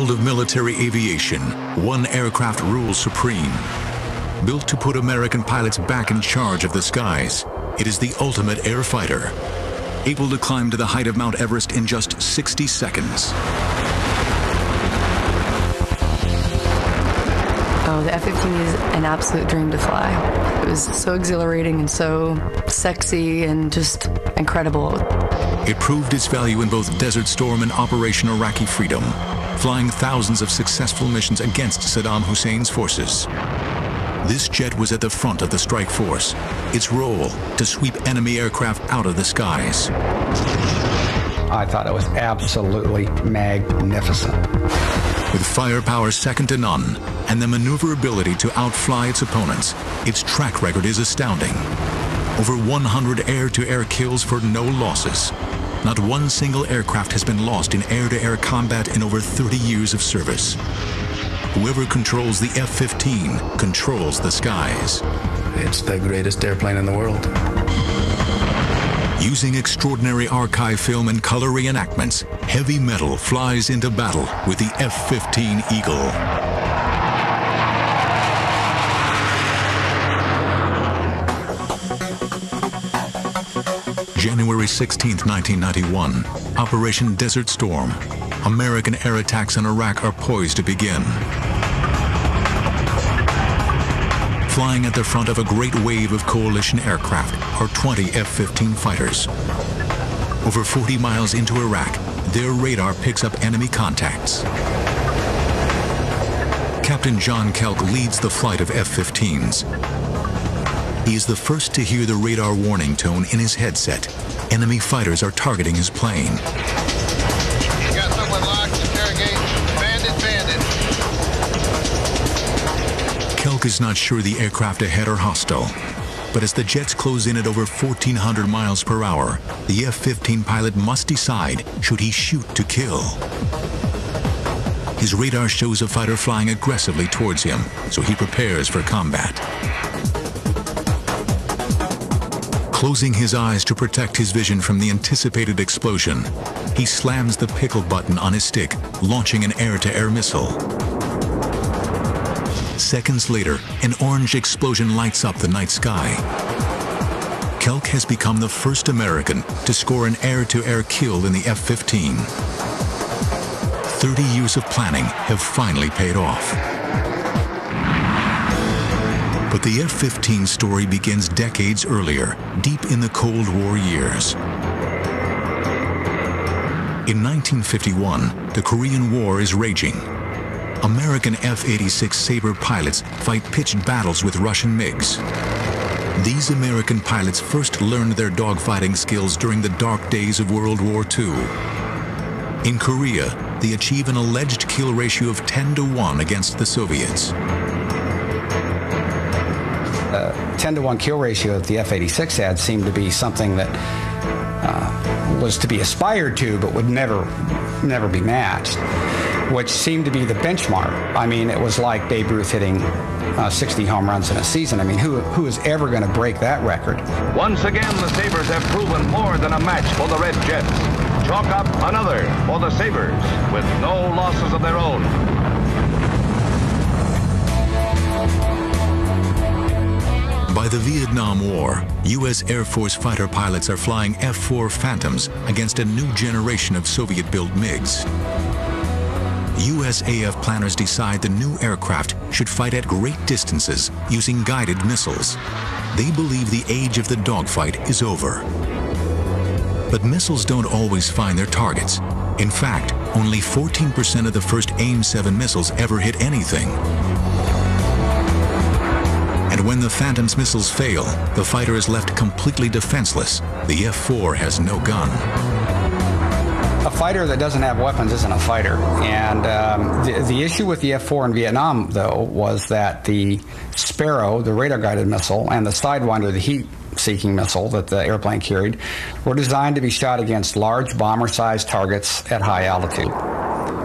world of military aviation, one aircraft rules supreme. Built to put American pilots back in charge of the skies, it is the ultimate air fighter, able to climb to the height of Mount Everest in just 60 seconds. Oh, the F-15 is an absolute dream to fly. It was so exhilarating and so sexy and just incredible. It proved its value in both Desert Storm and Operation Iraqi Freedom, flying thousands of successful missions against Saddam Hussein's forces. This jet was at the front of the strike force, its role to sweep enemy aircraft out of the skies. I thought it was absolutely magnificent. With firepower second to none and the maneuverability to outfly its opponents, its track record is astounding. Over 100 air-to-air kills for no losses. Not one single aircraft has been lost in air-to-air combat in over 30 years of service. Whoever controls the F-15 controls the skies. It's the greatest airplane in the world. Using extraordinary archive film and color reenactments, heavy metal flies into battle with the F-15 Eagle. January 16, 1991, Operation Desert Storm. American air attacks on Iraq are poised to begin. Flying at the front of a great wave of coalition aircraft are 20 F-15 fighters. Over 40 miles into Iraq, their radar picks up enemy contacts. Captain John Kelk leads the flight of F-15s. He is the first to hear the radar warning tone in his headset. Enemy fighters are targeting his plane. You got someone locked, interrogate. Bandit. Kelk is not sure the aircraft ahead are hostile, but as the jets close in at over 1,400 miles per hour, the F-15 pilot must decide, should he shoot to kill? His radar shows a fighter flying aggressively towards him, so he prepares for combat. Closing his eyes to protect his vision from the anticipated explosion, he slams the pickle button on his stick, launching an air-to-air missile. Seconds later, an orange explosion lights up the night sky. Kelk has become the first American to score an air-to-air kill in the F-15. 30 years of planning have finally paid off. But the F-15 story begins decades earlier, deep in the Cold War years. In 1951, the Korean War is raging. American F-86 Sabre pilots fight pitched battles with Russian MiGs. These American pilots first learned their dogfighting skills during the dark days of World War II. In Korea, they achieve an alleged kill ratio of 10-to-1 against the Soviets. 10-to-1 kill ratio that the F-86 had seemed to be something that was to be aspired to, but would never be matched, which seemed to be the benchmark. I mean, it was like Babe Ruth hitting 60 home runs in a season. I mean, who is ever going to break that record? Once again, the Sabres have proven more than a match for the Red Jets. Chalk up another for the Sabres with no losses of their own. By the Vietnam War, U.S. Air Force fighter pilots are flying F-4 Phantoms against a new generation of Soviet-built MiGs. USAF planners decide the new aircraft should fight at great distances using guided missiles. They believe the age of the dogfight is over. But missiles don't always find their targets. In fact, only 14% of the first AIM-7 missiles ever hit anything. And when the Phantom's missiles fail, the fighter is left completely defenseless. The F-4 has no gun. A fighter that doesn't have weapons isn't a fighter. And the issue with the F-4 in Vietnam, though, was that the Sparrow, the radar-guided missile, and the Sidewinder, the heat-seeking missile that the airplane carried, were designed to be shot against large bomber-sized targets at high altitude.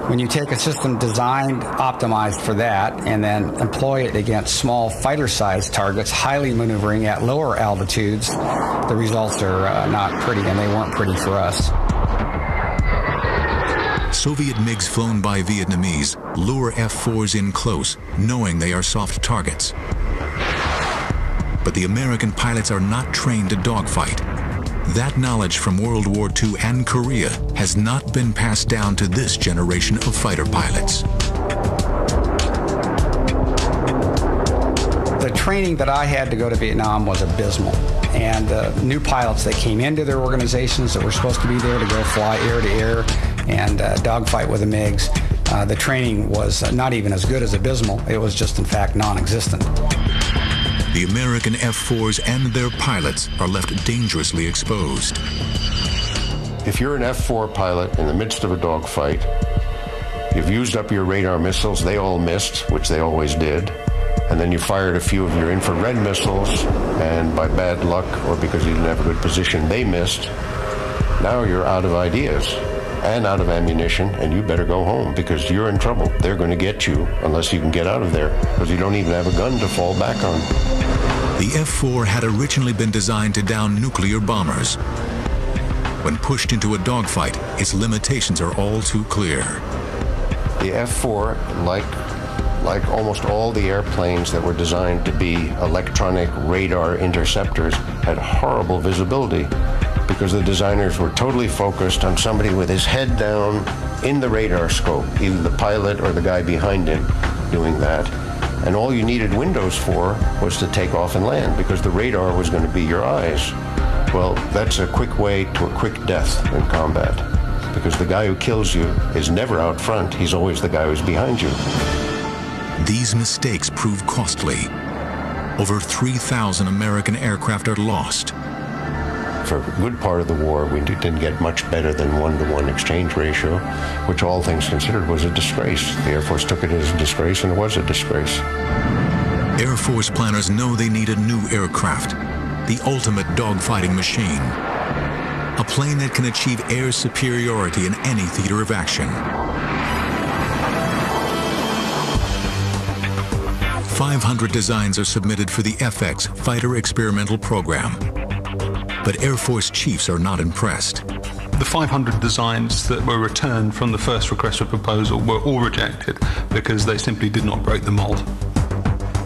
When you take a system designed, optimized for that, and then employ it against small fighter-sized targets, highly maneuvering at lower altitudes, the results are not pretty, and they weren't pretty for us. Soviet MiGs flown by Vietnamese lure F-4s in close, knowing they are soft targets. But the American pilots are not trained to dogfight. That knowledge from World War II and Korea has not been passed down to this generation of fighter pilots. The training that I had to go to Vietnam was abysmal. And new pilots that came into their organizations that were supposed to be there to go fly air to air and dogfight with the MiGs, the training was not even as good as abysmal. It was just, in fact, non-existent. The American F-4s and their pilots are left dangerously exposed. If you're an F-4 pilot in the midst of a dogfight, you've used up your radar missiles, they all missed, which they always did, and then you fired a few of your infrared missiles, and by bad luck or because you didn't have a good position, they missed. Now you're out of ideas and out of ammunition, and you better go home because you're in trouble. They're going to get you unless you can get out of there because you don't even have a gun to fall back on. The F-4 had originally been designed to down nuclear bombers. When pushed into a dogfight, its limitations are all too clear. The F-4, like almost all the airplanes that were designed to be electronic radar interceptors, had horrible visibility because the designers were totally focused on somebody with his head down in the radar scope, either the pilot or the guy behind him doing that. And all you needed windows for was to take off and land because the radar was going to be your eyes. Well, that's a quick way to a quick death in combat because the guy who kills you is never out front. He's always the guy who's behind you. These mistakes prove costly. Over 3,000 American aircraft are lost. For a good part of the war, we didn't get much better than 1-to-1 exchange ratio, which all things considered was a disgrace. The Air Force took it as a disgrace, and it was a disgrace. Air Force planners know they need a new aircraft, the ultimate dogfighting machine. A plane that can achieve air superiority in any theater of action. 500 designs are submitted for the FX Fighter Experimental Program. But Air Force chiefs are not impressed. The 500 designs that were returned from the first request for proposal were all rejected because they simply did not break the mold.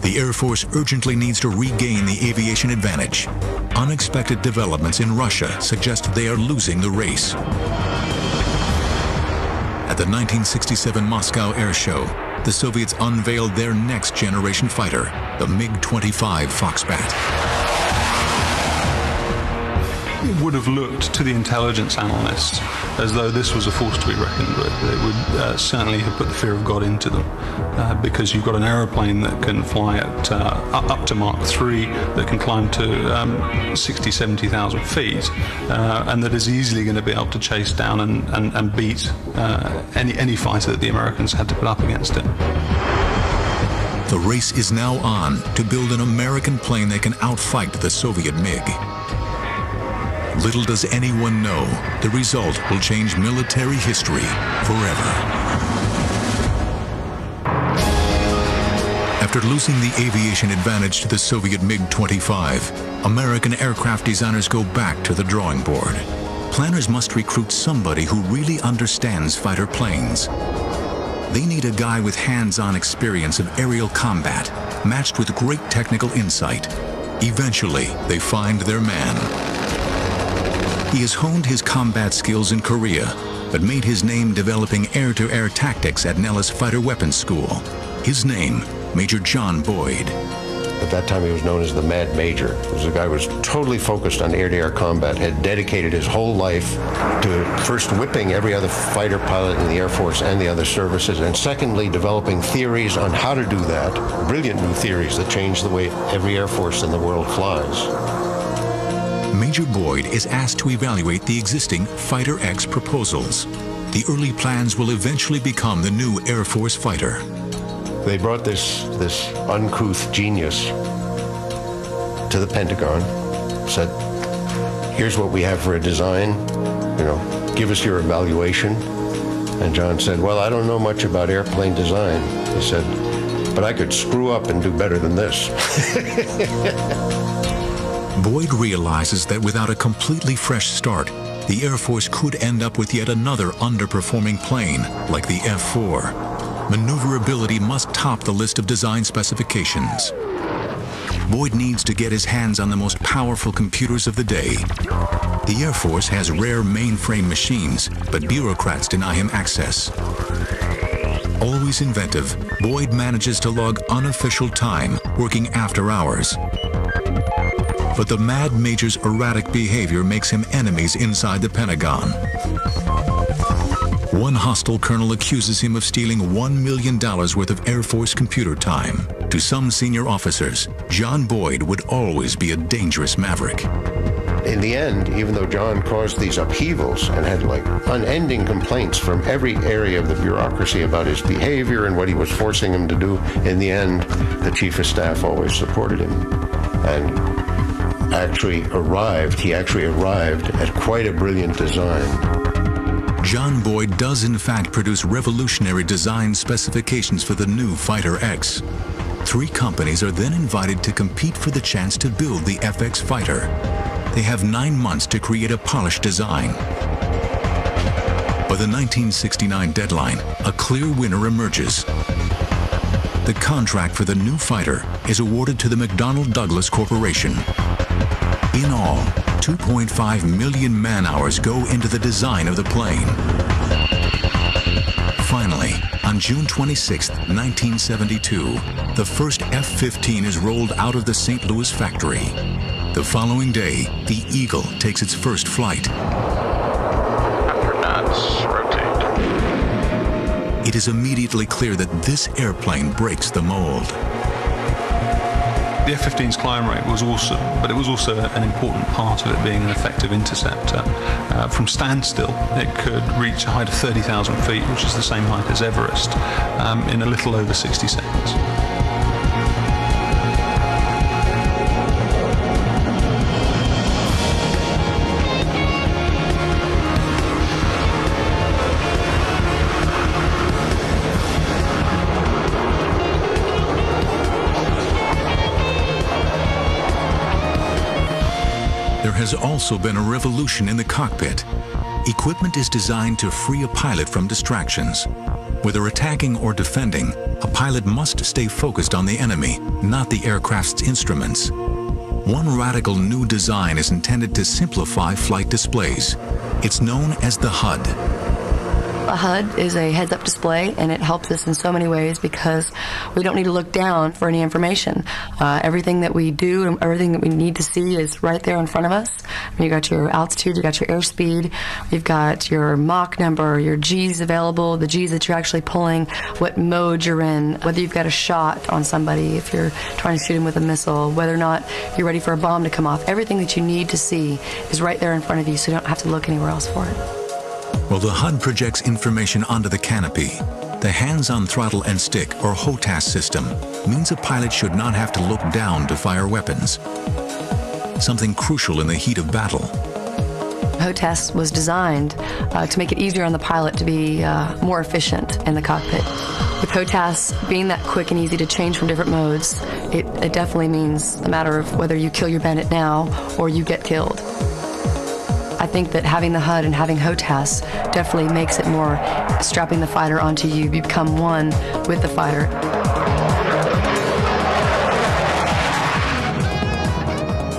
The Air Force urgently needs to regain the aviation advantage. Unexpected developments in Russia suggest they are losing the race. At the 1967 Moscow Air Show, the Soviets unveiled their next generation fighter, the MiG-25 Foxbat. It would have looked to the intelligence analysts as though this was a force to be reckoned with. It would certainly have put the fear of God into them because you've got an aeroplane that can fly at up to Mach 3, that can climb to 60, 70,000 feet, and that is easily going to be able to chase down and beat any fighter that the Americans had to put up against it. The race is now on to build an American plane that can outfight the Soviet MiG. Little does anyone know, the result will change military history forever. After losing the aviation advantage to the Soviet MiG-25, American aircraft designers go back to the drawing board. Planners must recruit somebody who really understands fighter planes. They need a guy with hands-on experience of aerial combat, matched with great technical insight. Eventually, they find their man. He has honed his combat skills in Korea, but made his name developing air-to-air tactics at Nellis Fighter Weapons School. His name, Major John Boyd. At that time, he was known as the Mad Major. He was a guy who was totally focused on air-to-air combat, had dedicated his whole life to first whipping every other fighter pilot in the Air Force and the other services, and secondly, developing theories on how to do that, brilliant new theories that changed the way every Air Force in the world flies. Major Boyd is asked to evaluate the existing Fighter X proposals. The early plans will eventually become the new Air Force fighter. They brought this uncouth genius to the Pentagon, said, here's what we have for a design, give us your evaluation. And John said, well, I don't know much about airplane design. He said, but I could screw up and do better than this. Boyd realizes that without a completely fresh start, the Air Force could end up with yet another underperforming plane like the F-4. Maneuverability must top the list of design specifications. Boyd needs to get his hands on the most powerful computers of the day. The Air Force has rare mainframe machines, but bureaucrats deny him access. Always inventive, Boyd manages to log unofficial time, working after hours. But the Mad Major's erratic behavior makes him enemies inside the Pentagon. One hostile colonel accuses him of stealing $1 million worth of Air Force computer time. To some senior officers, John Boyd would always be a dangerous maverick. In the end, even though John caused these upheavals and had like unending complaints from every area of the bureaucracy about his behavior and what he was forcing him to do, in the end, the chief of staff always supported him. And he actually arrived at quite a brilliant design. John Boyd does in fact produce revolutionary design specifications for the new Fighter X. 3 companies are then invited to compete for the chance to build the FX fighter. They have 9 months to create a polished design. By the 1969 deadline, a clear winner emerges. The contract for the new fighter is awarded to the McDonnell Douglas Corporation. In all, 2.5 million man-hours go into the design of the plane. Finally, on June 26, 1972, the first F-15 is rolled out of the St. Louis factory. The following day, the Eagle takes its first flight. After knots, rotate. It is immediately clear that this airplane breaks the mold. The F-15's climb rate was awesome, but it was also an important part of it being an effective interceptor. From standstill, it could reach a height of 30,000 feet, which is the same height as Everest, in a little over 60 seconds. There has also been a revolution in the cockpit. Equipment is designed to free a pilot from distractions. Whether attacking or defending, a pilot must stay focused on the enemy, not the aircraft's instruments. One radical new design is intended to simplify flight displays. It's known as the HUD. A HUD is a heads-up display, and it helps us in so many ways because we don't need to look down for any information. Everything that we do and everything that we need to see is right there in front of us. You've got your altitude, you've got your airspeed, you've got your Mach number, your G's available, the G's that you're actually pulling, what mode you're in, whether you've got a shot on somebody, if you're trying to shoot him with a missile, whether or not you're ready for a bomb to come off. Everything that you need to see is right there in front of you, so you don't have to look anywhere else for it. While the HUD projects information onto the canopy, the hands-on throttle and stick, or HOTAS system, means a pilot should not have to look down to fire weapons. Something crucial in the heat of battle. HOTAS was designed to make it easier on the pilot to be more efficient in the cockpit. With HOTAS being that quick and easy to change from different modes, it definitely means a matter of whether you kill your bandit now or you get killed. I think that having the HUD and having HOTAS definitely makes it more strapping the fighter onto you. You become one with the fighter.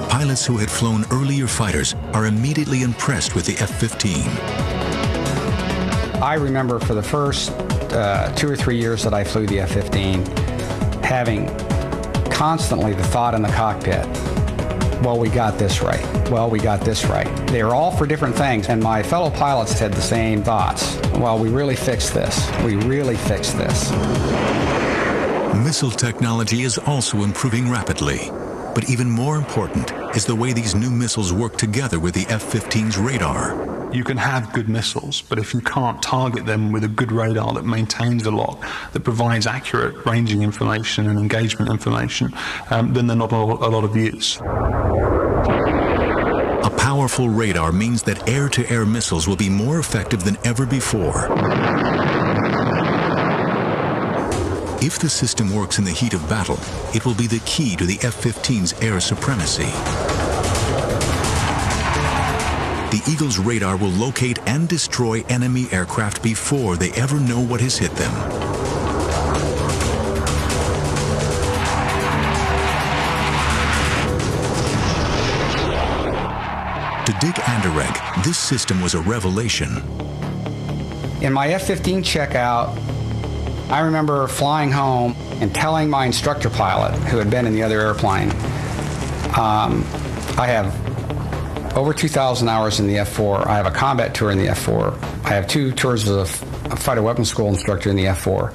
Pilots who had flown earlier fighters are immediately impressed with the F-15. I remember for the first 2 or 3 years that I flew the F-15, having constantly the thought in the cockpit, well, we got this right. Well, we got this right. They were all for different things, and my fellow pilots had the same thoughts. Well, we really fixed this. We really fixed this. Missile technology is also improving rapidly. But even more important is the way these new missiles work together with the F-15's radar. You can have good missiles, but if you can't target them with a good radar that maintains the lock, that provides accurate ranging information and engagement information, then they're not a lot of use. A powerful radar means that air-to-air missiles will be more effective than ever before. If the system works in the heat of battle, it will be the key to the F-15's air supremacy. the Eagle's radar will locate and destroy enemy aircraft before they ever know what has hit them. To Dick Anderegg, this system was a revelation. In my F-15 checkout, I remember flying home and telling my instructor pilot, who had been in the other airplane, I have over 2,000 hours in the F-4. I have a combat tour in the F-4. I have 2 tours as a fighter weapons school instructor in the F-4.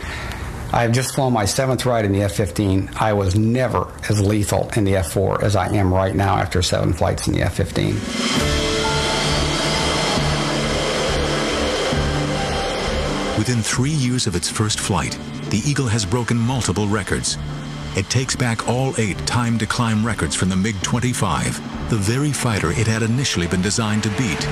I have just flown my 7th ride in the F-15. I was never as lethal in the F-4 as I am right now after 7 flights in the F-15. Within 3 years of its first flight, the Eagle has broken multiple records. It takes back all 8 time-to-climb records from the MiG-25, the very fighter it had initially been designed to beat.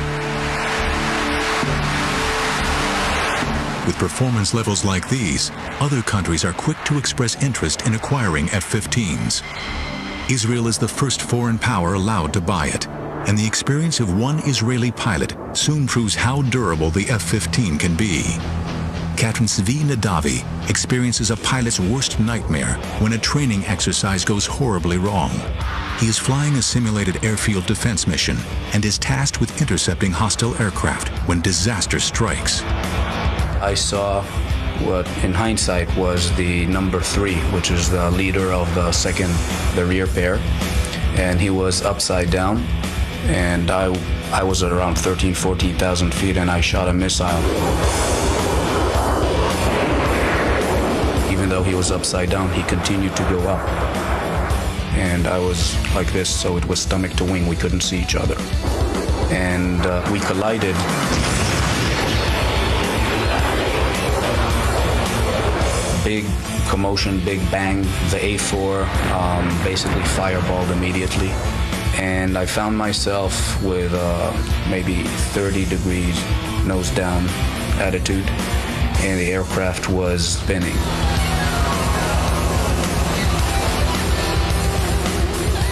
With performance levels like these, other countries are quick to express interest in acquiring F-15s. Israel is the first foreign power allowed to buy it, and the experience of one Israeli pilot soon proves how durable the F-15 can be. Captain Zvi Nadavi experiences a pilot's worst nightmare when a training exercise goes horribly wrong. He is flying a simulated airfield defense mission and is tasked with intercepting hostile aircraft when disaster strikes. I saw what in hindsight was the number 3, which is the leader of the rear pair, and he was upside down, and I was at around 14,000 feet, and I shot a missile. Even though he was upside down, he continued to go up, and I was like this, so it was stomach to wing. We couldn't see each other, and we collided. Big commotion, big bang. The A4 basically fireballed immediately, and I found myself with maybe 30 degrees nose down attitude, and the aircraft was spinning.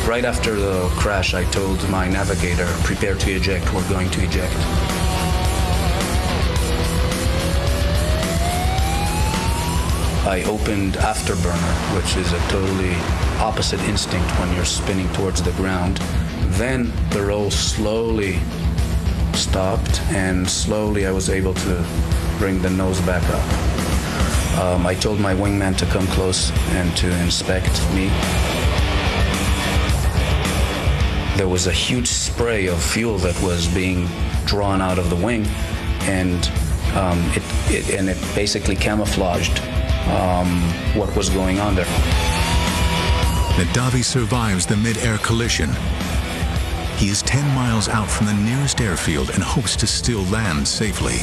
Right after the crash, I told my navigator, prepare to eject, we're going to eject. I opened afterburner, which is a totally opposite instinct when you're spinning towards the ground. Then the roll slowly stopped, and slowly I was able to bring the nose back up. I told my wingman to come close and to inspect me. There was a huge spray of fuel that was being drawn out of the wing, and it basically camouflaged what was going on there. Nadavi survives the mid-air collision. He is 10 miles out from the nearest airfield and hopes to still land safely.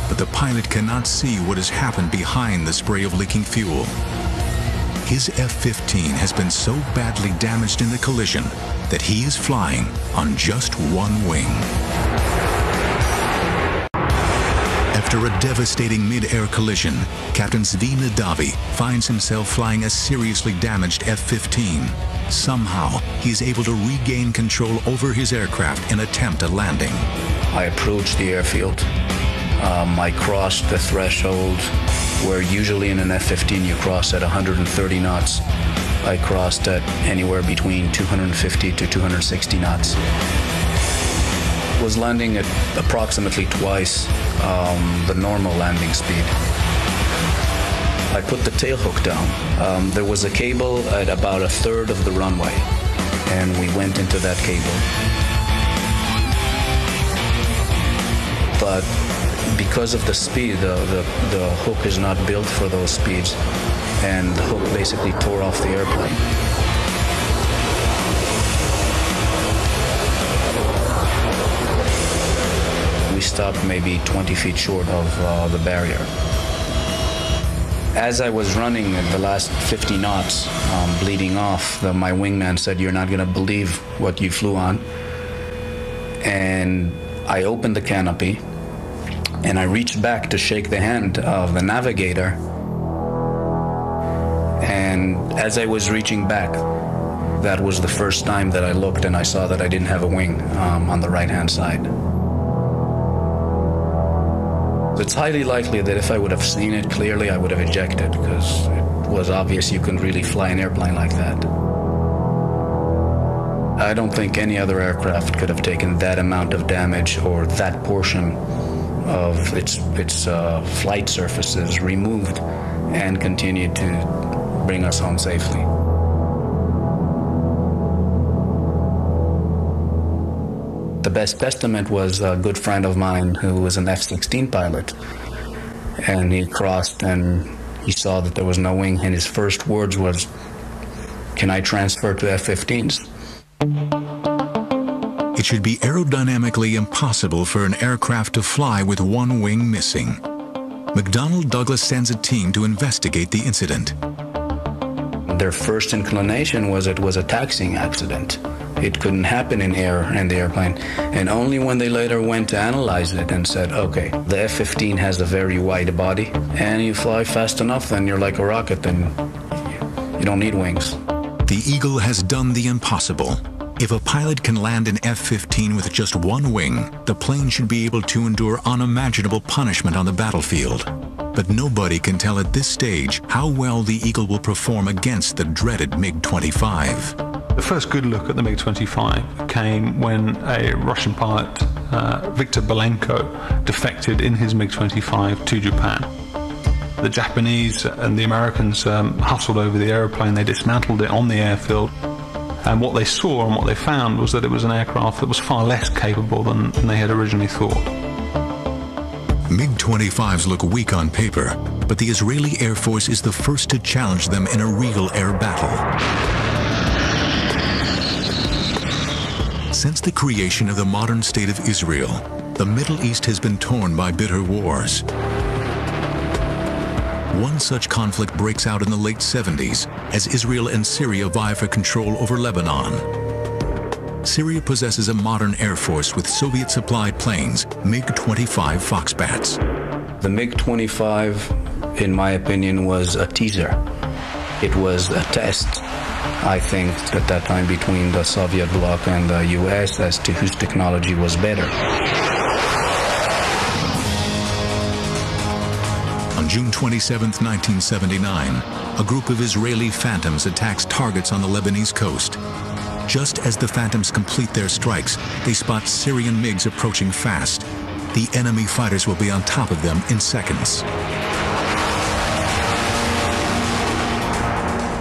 But the pilot cannot see what has happened behind the spray of leaking fuel. His F-15 has been so badly damaged in the collision that he is flying on just one wing. After a devastating mid-air collision, Captain Zvi Nadavi finds himself flying a seriously damaged F-15. Somehow, he is able to regain control over his aircraft and attempt a landing. I approached the airfield. I crossed the threshold where usually in an F-15 you cross at 130 knots. I crossed at anywhere between 250 to 260 knots. Was landing at approximately twice the normal landing speed. I put the tail hook down. There was a cable at about a third of the runway, and we went into that cable. But because of the speed, the hook is not built for those speeds, and the hook basically tore off the airplane. We stopped maybe 20 feet short of the barrier. As I was running at the last 50 knots, bleeding off, my wingman said, "You're not going to believe what you flew on." And I opened the canopy, and I reached back to shake the hand of the navigator. And as I was reaching back, That was the first time that I looked and I saw that I didn't have a wing on the right-hand side. It's highly likely that if I would have seen it clearly, I would have ejected, because it was obvious you couldn't really fly an airplane like that. I don't think any other aircraft could have taken that amount of damage or that portion of its flight surfaces removed and continued to bring us home safely. The best estimate was a good friend of mine who was an F-16 pilot, and he crossed and he saw that there was no wing, and his first words was, "Can I transfer to F-15s?" It should be aerodynamically impossible for an aircraft to fly with one wing missing. McDonnell Douglas sends a team to investigate the incident. Their first inclination was it was a taxiing accident. It couldn't happen in air in the airplane. And only when they later went to analyze it and said, okay, the F-15 has a very wide body, and you fly fast enough, then you're like a rocket, then you don't need wings. The Eagle has done the impossible. If a pilot can land an F-15 with just one wing, the plane should be able to endure unimaginable punishment on the battlefield. But nobody can tell at this stage how well the Eagle will perform against the dreaded MiG-25. The first good look at the MiG-25 came when a Russian pilot, Viktor Belenko, defected in his MiG-25 to Japan. The Japanese and the Americans hustled over the aeroplane. They dismantled it on the airfield. And what they saw and what they found was that it was an aircraft that was far less capable than they had originally thought. MiG-25s look weak on paper, but the Israeli Air Force is the first to challenge them in a real air battle. Since the creation of the modern state of Israel, the Middle East has been torn by bitter wars. One such conflict breaks out in the late 70s as Israel and Syria vie for control over Lebanon. Syria possesses a modern air force with Soviet-supplied planes, MiG-25 Foxbats. The MiG-25, in my opinion, was a teaser. It was a test, I think, at that time between the Soviet bloc and the US as to whose technology was better. On June 27, 1979, a group of Israeli Phantoms attacks targets on the Lebanese coast. Just as the Phantoms complete their strikes, they spot Syrian MiGs approaching fast. The enemy fighters will be on top of them in seconds.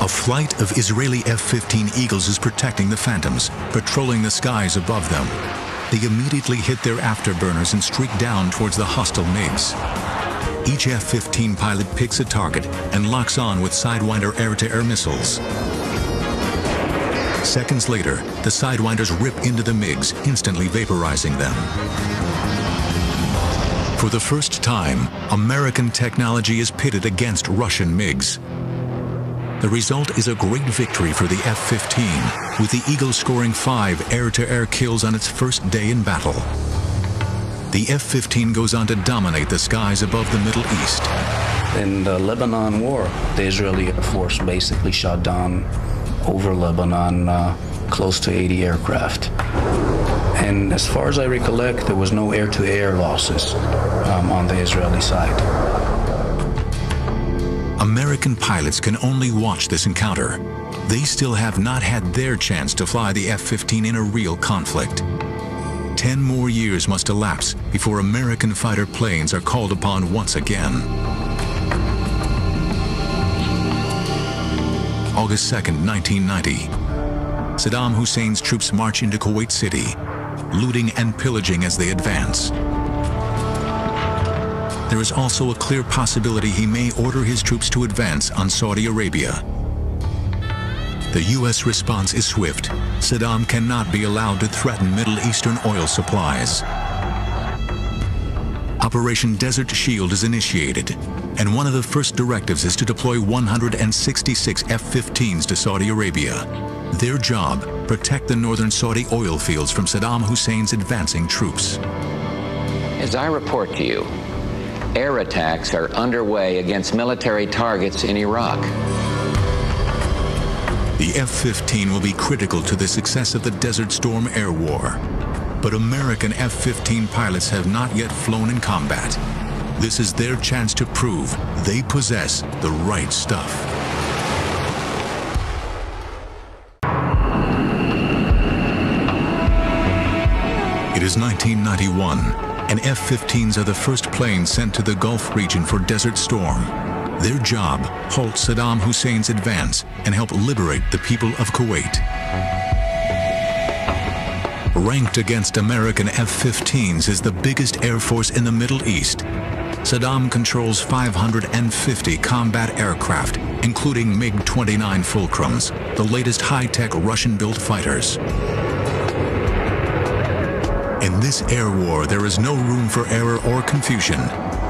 A flight of Israeli F-15 Eagles is protecting the Phantoms, patrolling the skies above them. They immediately hit their afterburners and streak down towards the hostile MiGs. Each F-15 pilot picks a target and locks on with Sidewinder air-to-air missiles. Seconds later, the Sidewinders rip into the MiGs, instantly vaporizing them. For the first time, American technology is pitted against Russian MiGs. The result is a great victory for the F-15, with the Eagle scoring 5 air-to-air kills on its first day in battle. The F-15 goes on to dominate the skies above the Middle East. In the Lebanon War, the Israeli Air Force basically shot down over Lebanon close to 80 aircraft. And as far as I recollect, there was no air-to-air losses on the Israeli side. American pilots can only watch this encounter. They still have not had their chance to fly the F-15 in a real conflict. 10 more years must elapse before American fighter planes are called upon once again. August 2nd, 1990. Saddam Hussein's troops march into Kuwait City, looting and pillaging as they advance. There is also a clear possibility he may order his troops to advance on Saudi Arabia. The U.S. response is swift. Saddam cannot be allowed to threaten Middle Eastern oil supplies. Operation Desert Shield is initiated, and one of the first directives is to deploy 166 F-15s to Saudi Arabia. Their job, protect the northern Saudi oil fields from Saddam Hussein's advancing troops. As I report to you, air attacks are underway against military targets in Iraq. The F-15 will be critical to the success of the Desert Storm air war. But American F-15 pilots have not yet flown in combat. This is their chance to prove they possess the right stuff. It is 1991, and F-15s are the first planes sent to the Gulf region for Desert Storm. Their job, halt Saddam Hussein's advance and help liberate the people of Kuwait. Ranked against American F-15s is the biggest air force in the Middle East. Saddam controls 550 combat aircraft, including MiG-29 Fulcrums, the latest high-tech Russian-built fighters. In this air war, there is no room for error or confusion.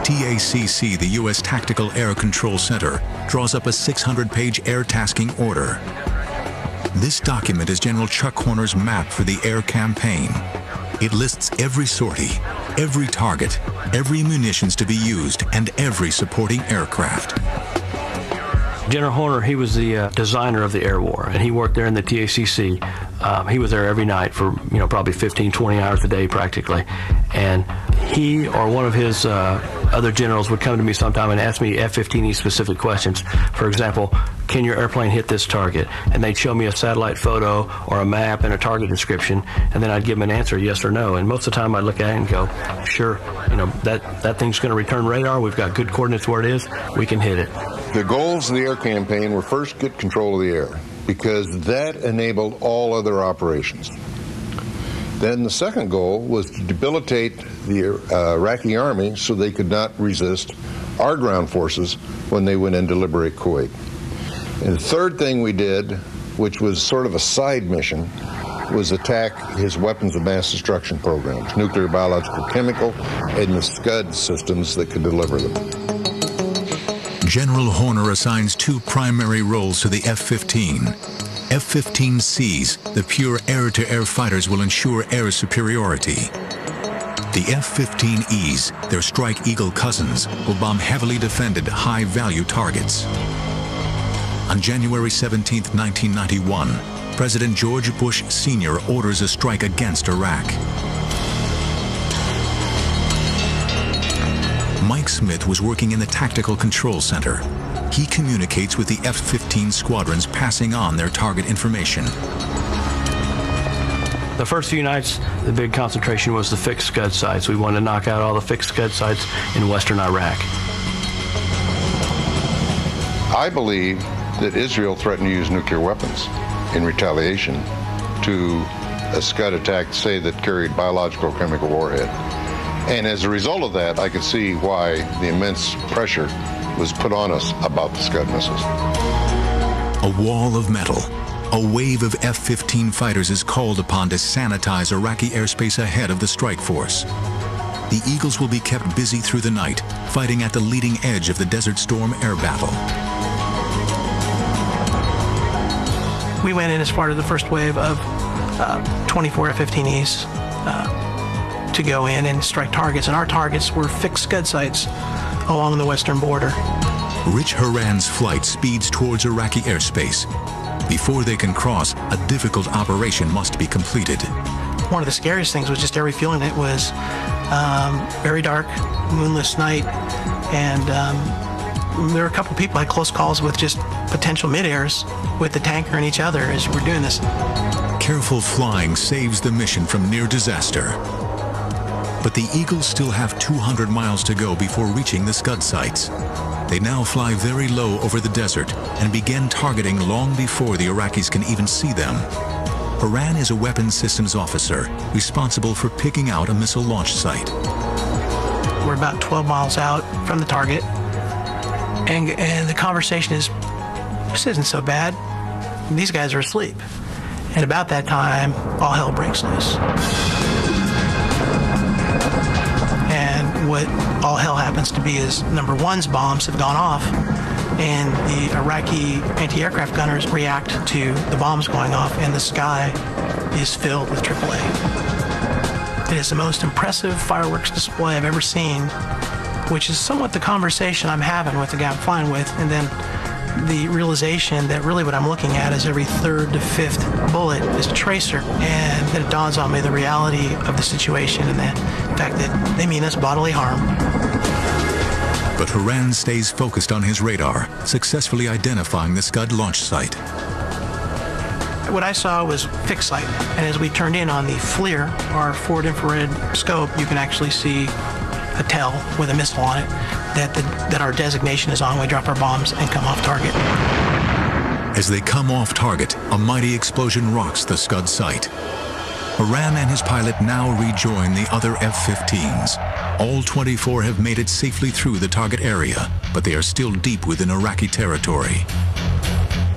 TACC, the U.S. Tactical Air Control Center, draws up a 600-page air tasking order. This document is General Chuck Horner's map for the air campaign. It lists every sortie, every target, every munitions to be used, and every supporting aircraft. General Horner, he was the designer of the air war, and he worked there in the TACC. He was there every night for, probably 15, 20 hours a day practically. And he or one of his other generals would come to me sometime and ask me F-15E specific questions. For example, can your airplane hit this target? And they'd show me a satellite photo or a map and a target description, and then I'd give them an answer, yes or no. And most of the time I'd look at it and go, sure, that thing's going to return radar. We've got good coordinates where it is. We can hit it. The goals of the air campaign were first get control of the air, because that enabled all other operations. Then the second goal was to debilitate the Iraqi army so they could not resist our ground forces when they went in to liberate Kuwait. And the third thing we did, which was sort of a side mission, was attack his weapons of mass destruction programs, nuclear, biological, chemical, and the Scud systems that could deliver them. General Horner assigns two primary roles to the F-15. F-15Cs, the pure air-to-air fighters, will ensure air superiority. The F-15Es, their Strike Eagle cousins, will bomb heavily defended, high-value targets. On January 17, 1991, President George Bush Sr. orders a strike against Iraq. Mike Smith was working in the Tactical Control Center. He communicates with the F-15 squadrons, passing on their target information. The first few nights, the big concentration was the fixed Scud sites. We wanted to knock out all the fixed Scud sites in western Iraq. I believe that Israel threatened to use nuclear weapons in retaliation to a Scud attack, say, that carried biological or chemical warhead. And as a result of that, I could see why the immense pressure was put on us about the Scud missiles. A wall of metal. A wave of F-15 fighters is called upon to sanitize Iraqi airspace ahead of the strike force. The Eagles will be kept busy through the night, fighting at the leading edge of the Desert Storm air battle. We went in as part of the first wave of 24 F-15Es to go in and strike targets, and our targets were fixed Scud sites along the western border. Rich Haran's flight speeds towards Iraqi airspace. Before they can cross, a difficult operation must be completed. One of the scariest things was just air refueling. It was very dark, moonless night, and there were a couple people had close calls with just potential mid-airs with the tanker and each other as we're doing this. Careful flying saves the mission from near disaster. But the Eagles still have 200 miles to go before reaching the Scud sites. They now fly very low over the desert and begin targeting long before the Iraqis can even see them. Haran is a weapons systems officer responsible for picking out a missile launch site. We're about 12 miles out from the target, and the conversation is, this isn't so bad. These guys are asleep. And about that time, all hell breaks loose. And what all hell happens to be is number one's bombs have gone off, and the Iraqi anti-aircraft gunners react to the bombs going off, and the sky is filled with AAA. It is the most impressive fireworks display I've ever seen, which is somewhat the conversation I'm having with the guy I'm flying with, and then the realization that really what I'm looking at is every third to fifth bullet is a tracer. And then it dawns on me the reality of the situation and the fact that they mean us bodily harm. But Horan stays focused on his radar, successfully identifying the Scud launch site. What I saw was fixed sight, and as we turned in on the FLIR, our forward infrared scope, you can actually see a tell with a missile on it that our designation is on. We drop our bombs and come off target. As they come off target, a mighty explosion rocks the Scud site. Horan and his pilot now rejoin the other F-15s. All 24 have made it safely through the target area, but they are still deep within Iraqi territory.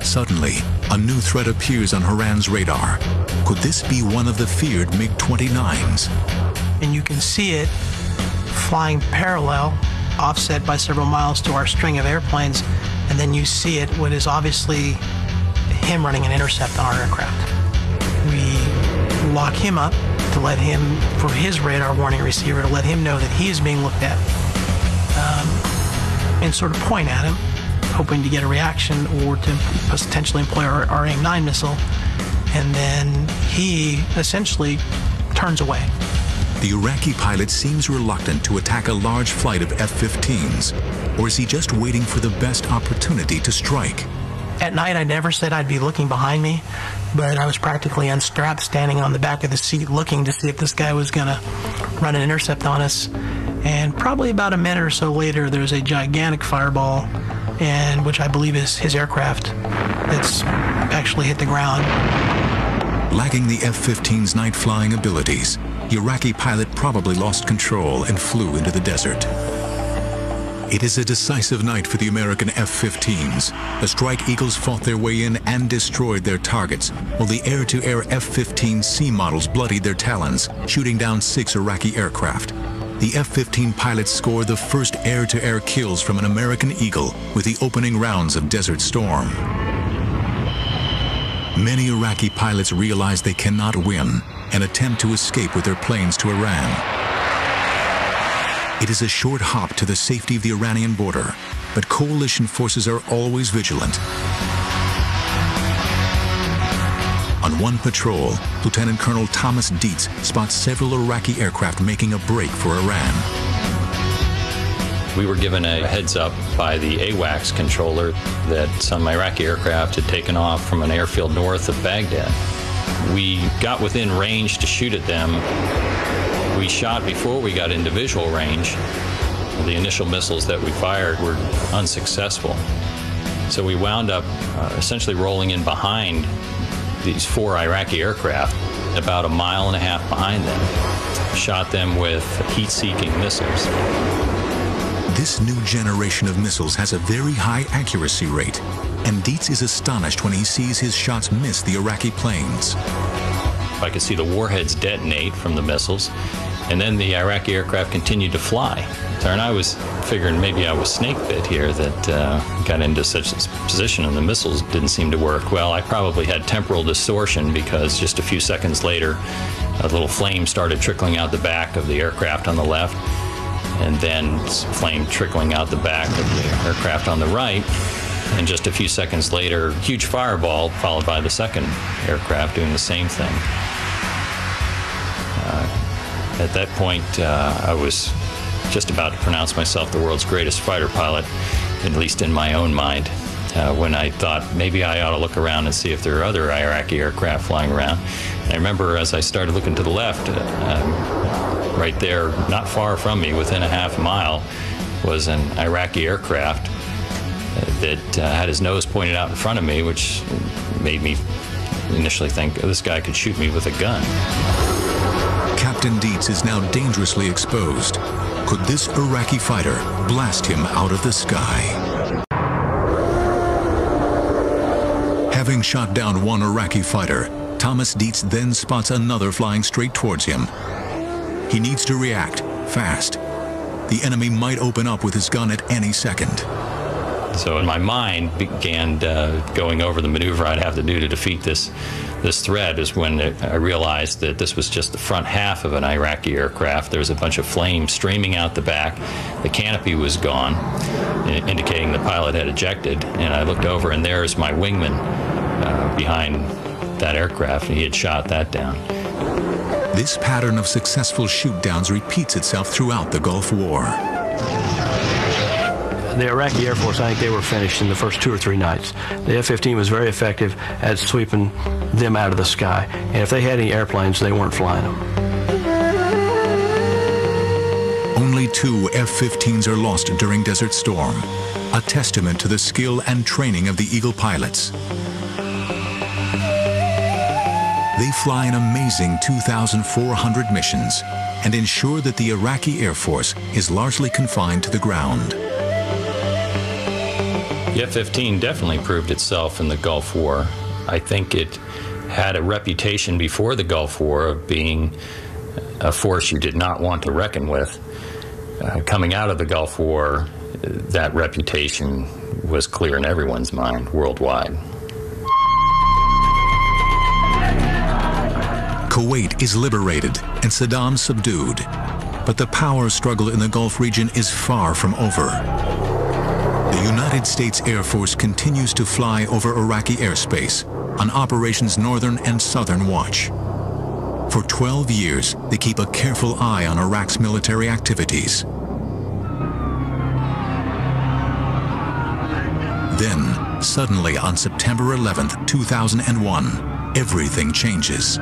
Suddenly, a new threat appears on Horan's radar. Could this be one of the feared MiG-29s? And you can see it flying parallel, offset by several miles to our string of airplanes, and then you see it, what is obviously him running an intercept on our aircraft. We lock him up to let him, for his radar warning receiver, to let him know that he is being looked at, and sort of point at him, hoping to get a reaction or to potentially employ our AIM-9 missile, and then he essentially turns away. The Iraqi pilot seems reluctant to attack a large flight of F-15s, or is he just waiting for the best opportunity to strike? At night, I never said I'd be looking behind me, but I was practically unstrapped, standing on the back of the seat looking to see if this guy was going to run an intercept on us. And probably about a minute or so later, there's a gigantic fireball, and which I believe is his aircraft that's actually hit the ground. Lacking the F-15's night flying abilities, the Iraqi pilot probably lost control and flew into the desert. It is a decisive night for the American F-15s. The Strike Eagles fought their way in and destroyed their targets, while the air-to-air F-15C models bloodied their talons, shooting down 6 Iraqi aircraft. The F-15 pilots scored the first air-to-air kills from an American Eagle with the opening rounds of Desert Storm. Many Iraqi pilots realize they cannot win and attempt to escape with their planes to Iran. It is a short hop to the safety of the Iranian border, but coalition forces are always vigilant. On one patrol, Lieutenant Colonel Thomas Dietz spots several Iraqi aircraft making a break for Iran. We were given a heads up by the AWACS controller that some Iraqi aircraft had taken off from an airfield north of Baghdad. We got within range to shoot at them. We shot before we got into visual range. The initial missiles that we fired were unsuccessful. So we wound up essentially rolling in behind these 4 Iraqi aircraft, about 1.5 miles behind them. Shot them with heat-seeking missiles. This new generation of missiles has a very high accuracy rate, and Dietz is astonished when he sees his shots miss the Iraqi planes. I could see the warheads detonate from the missiles, and then the Iraqi aircraft continued to fly. And I was figuring maybe I was snake bit here, that got into such a position and the missiles didn't seem to work. Well, I probably had temporal distortion, because just a few seconds later, a little flame started trickling out the back of the aircraft on the left, and then flame trickling out the back of the aircraft on the right. And just a few seconds later, huge fireball followed by the second aircraft doing the same thing. At that point, I was just about to pronounce myself the world's greatest fighter pilot, at least in my own mind, when I thought maybe I ought to look around and see if there are other Iraqi aircraft flying around. And I remember as I started looking to the left, right there, not far from me, within a half mile, was an Iraqi aircraft that had his nose pointed out in front of me, which made me initially think, oh, this guy could shoot me with a gun. Captain Dietz is now dangerously exposed. Could this Iraqi fighter blast him out of the sky? Having shot down one Iraqi fighter, Thomas Dietz then spots another flying straight towards him. He needs to react fast. The enemy might open up with his gun at any second. So in my mind began going over the maneuver I'd have to do to defeat this threat is when I realized that this was just the front half of an Iraqi aircraft. There was a bunch of flames streaming out the back. The canopy was gone, indicating the pilot had ejected. And I looked over, and there's my wingman behind that aircraft, and he had shot that down. This pattern of successful shoot-downs repeats itself throughout the Gulf War. The Iraqi Air Force, I think they were finished in the first 2 or 3 nights. The F-15 was very effective at sweeping them out of the sky. And if they had any airplanes, they weren't flying them. Only 2 F-15s are lost during Desert Storm, a testament to the skill and training of the Eagle pilots. They fly an amazing 2,400 missions and ensure that the Iraqi Air Force is largely confined to the ground. The F-15 definitely proved itself in the Gulf War. I think it had a reputation before the Gulf War of being a force you did not want to reckon with. Coming out of the Gulf War, that reputation was clear in everyone's mind worldwide. Kuwait is liberated and Saddam subdued, but the power struggle in the Gulf region is far from over. The United States Air Force continues to fly over Iraqi airspace on Operations Northern and Southern Watch. For 12 years, they keep a careful eye on Iraq's military activities. Then, suddenly on September 11th, 2001, everything changes.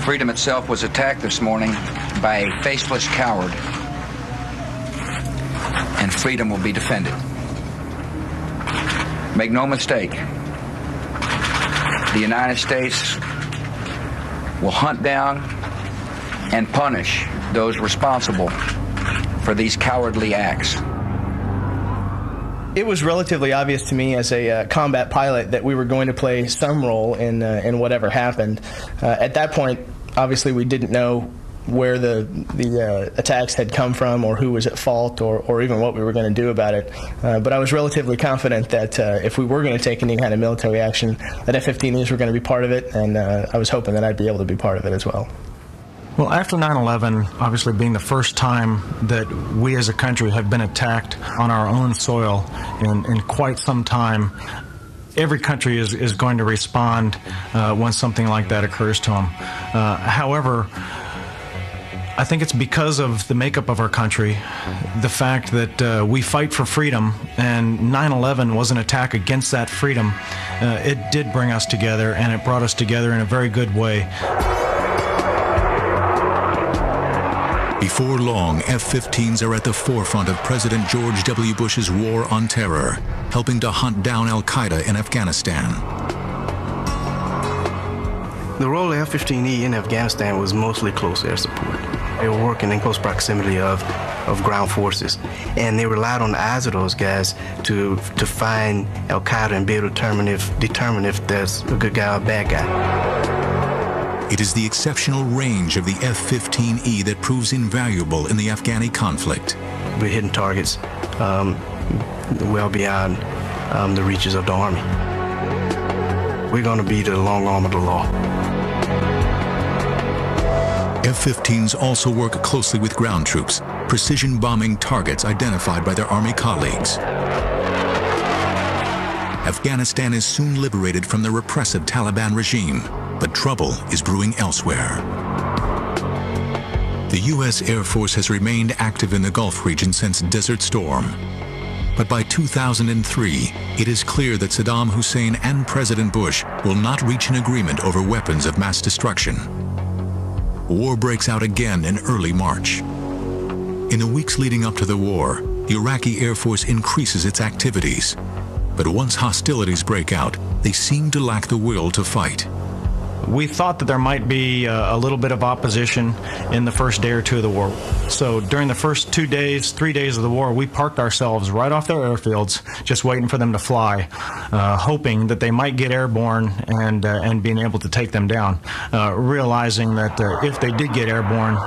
Freedom itself was attacked this morning by a faceless coward, and freedom will be defended. Make no mistake, the United States will hunt down and punish those responsible for these cowardly acts. It was relatively obvious to me as a combat pilot that we were going to play some role in whatever happened. At that point, obviously, we didn't know where the attacks had come from or who was at fault or even what we were going to do about it. But I was relatively confident that if we were going to take any kind of military action, that F-15Es were going to be part of it, and I was hoping that I'd be able to be part of it as well. Well, after 9/11, obviously being the first time that we as a country have been attacked on our own soil in quite some time, every country is going to respond when something like that occurs to them. However, I think it's because of the makeup of our country, the fact that we fight for freedom, and 9/11 was an attack against that freedom. It did bring us together, and it brought us together in a very good way. Before long, F-15s are at the forefront of President George W. Bush's war on terror, helping to hunt down al-Qaeda in Afghanistan. The role of F-15E in Afghanistan was mostly close air support. They were working in close proximity of ground forces, and they relied on the eyes of those guys to find al-Qaeda and be able to determine if there's a good guy or a bad guy. It is the exceptional range of the F-15E that proves invaluable in the Afghani conflict. We're hitting targets well beyond the reaches of the Army. We're going to be the long arm of the law. F-15s also work closely with ground troops, precision bombing targets identified by their Army colleagues. Afghanistan is soon liberated from the repressive Taliban regime, but trouble is brewing elsewhere. The U.S. Air Force has remained active in the Gulf region since Desert Storm. But by 2003, it is clear that Saddam Hussein and President Bush will not reach an agreement over weapons of mass destruction. War breaks out again in early March. In the weeks leading up to the war, the Iraqi Air Force increases its activities. But once hostilities break out, they seem to lack the will to fight. We thought that there might be a little bit of opposition in the first day or two of the war. So during the first 2 days, 3 days of the war, we parked ourselves right off their airfields, just waiting for them to fly, hoping that they might get airborne and being able to take them down, realizing that if they did get airborne,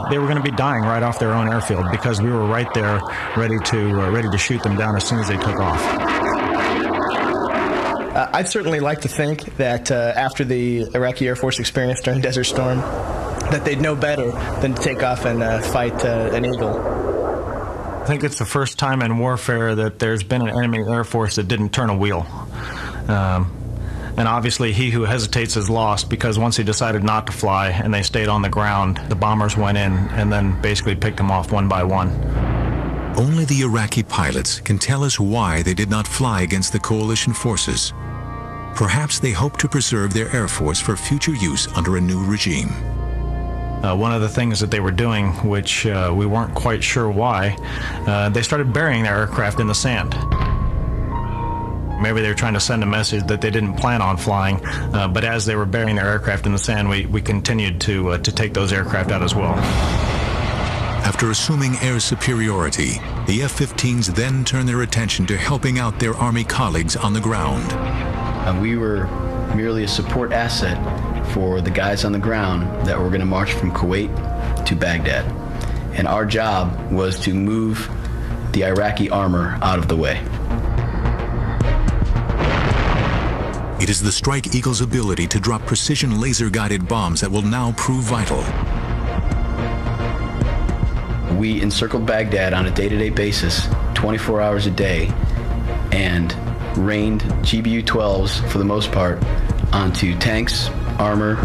they were going to be dying right off their own airfield because we were right there ready to shoot them down as soon as they took off. I'd certainly like to think that after the Iraqi Air Force experience during Desert Storm, that they'd know better than to take off and fight an Eagle. I think it's the first time in warfare that there's been an enemy Air Force that didn't turn a wheel. And obviously he who hesitates is lost, because once he decided not to fly and they stayed on the ground, the bombers went in and then basically picked them off one by one. Only the Iraqi pilots can tell us why they did not fly against the coalition forces. Perhaps they hope to preserve their Air Force for future use under a new regime. One of the things that they were doing, which we weren't quite sure why, they started burying their aircraft in the sand. Maybe they were trying to send a message that they didn't plan on flying, but as they were burying their aircraft in the sand, we continued to take those aircraft out as well. After assuming air superiority, the F-15s then turned their attention to helping out their Army colleagues on the ground. We were merely a support asset for the guys on the ground that were going to march from Kuwait to Baghdad. And our job was to move the Iraqi armor out of the way. It is the Strike Eagle's ability to drop precision laser-guided bombs that will now prove vital. We encircled Baghdad on a day-to-day basis, 24 hours a day, and rained GBU-12s, for the most part, onto tanks, armor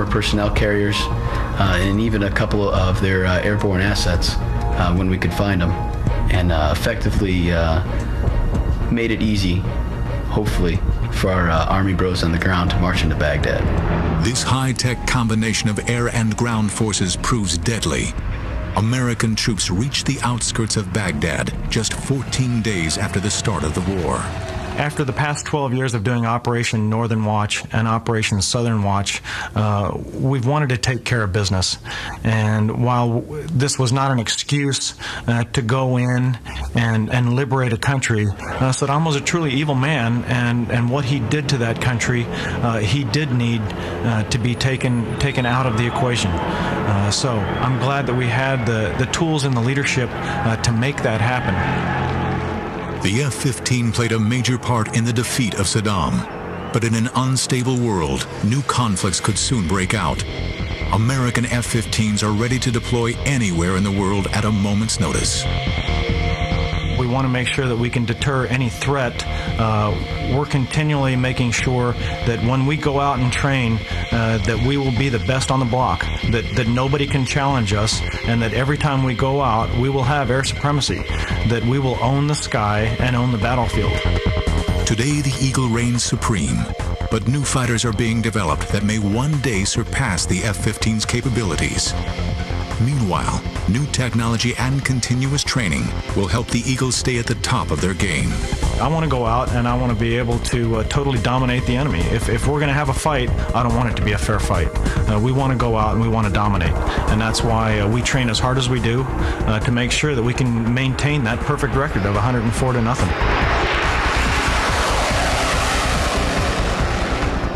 personnel carriers, and even a couple of their airborne assets when we could find them, and effectively made it easy, hopefully, for our Army bros on the ground to march into Baghdad. This high-tech combination of air and ground forces proves deadly. American troops reached the outskirts of Baghdad just 14 days after the start of the war. After the past 12 years of doing Operation Northern Watch and Operation Southern Watch, we've wanted to take care of business. And while this was not an excuse to go in and liberate a country, Saddam was a truly evil man, and what he did to that country, he did need to be taken out of the equation. So I'm glad that we had the tools and the leadership to make that happen. The F-15 played a major part in the defeat of Saddam. But in an unstable world, new conflicts could soon break out. American F-15s are ready to deploy anywhere in the world at a moment's notice. We want to make sure that we can deter any threat. We're continually making sure that when we go out and train, that we will be the best on the block, that nobody can challenge us, and that every time we go out, we will have air supremacy, that we will own the sky and own the battlefield. Today, the Eagle reigns supreme, but new fighters are being developed that may one day surpass the F-15's capabilities. Meanwhile, new technology and continuous training will help the Eagles stay at the top of their game. I want to go out and I want to be able to totally dominate the enemy. If we're going to have a fight, I don't want it to be a fair fight. We want to go out and we want to dominate. And that's why we train as hard as we do to make sure that we can maintain that perfect record of 104-0.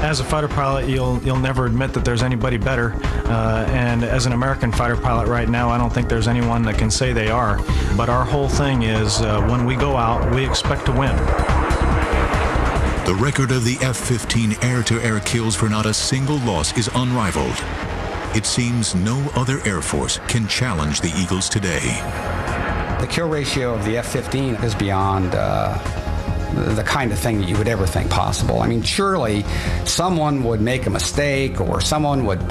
As a fighter pilot, you'll never admit that there's anybody better, and as an American fighter pilot right now, I don't think there's anyone that can say they are. But our whole thing is, when we go out, we expect to win. The record of the F-15 air-to-air kills for not a single loss is unrivaled. It seems no other Air Force can challenge the Eagles today. The kill ratio of the F-15 is beyond the kind of thing that you would ever think possible. I mean, surely someone would make a mistake, or someone would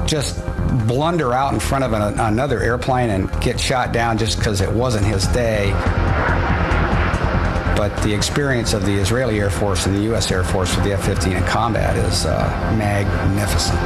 just blunder out in front of another airplane and get shot down just because it wasn't his day. But the experience of the Israeli Air Force and the U.S. Air Force with the F-15 in combat is magnificent.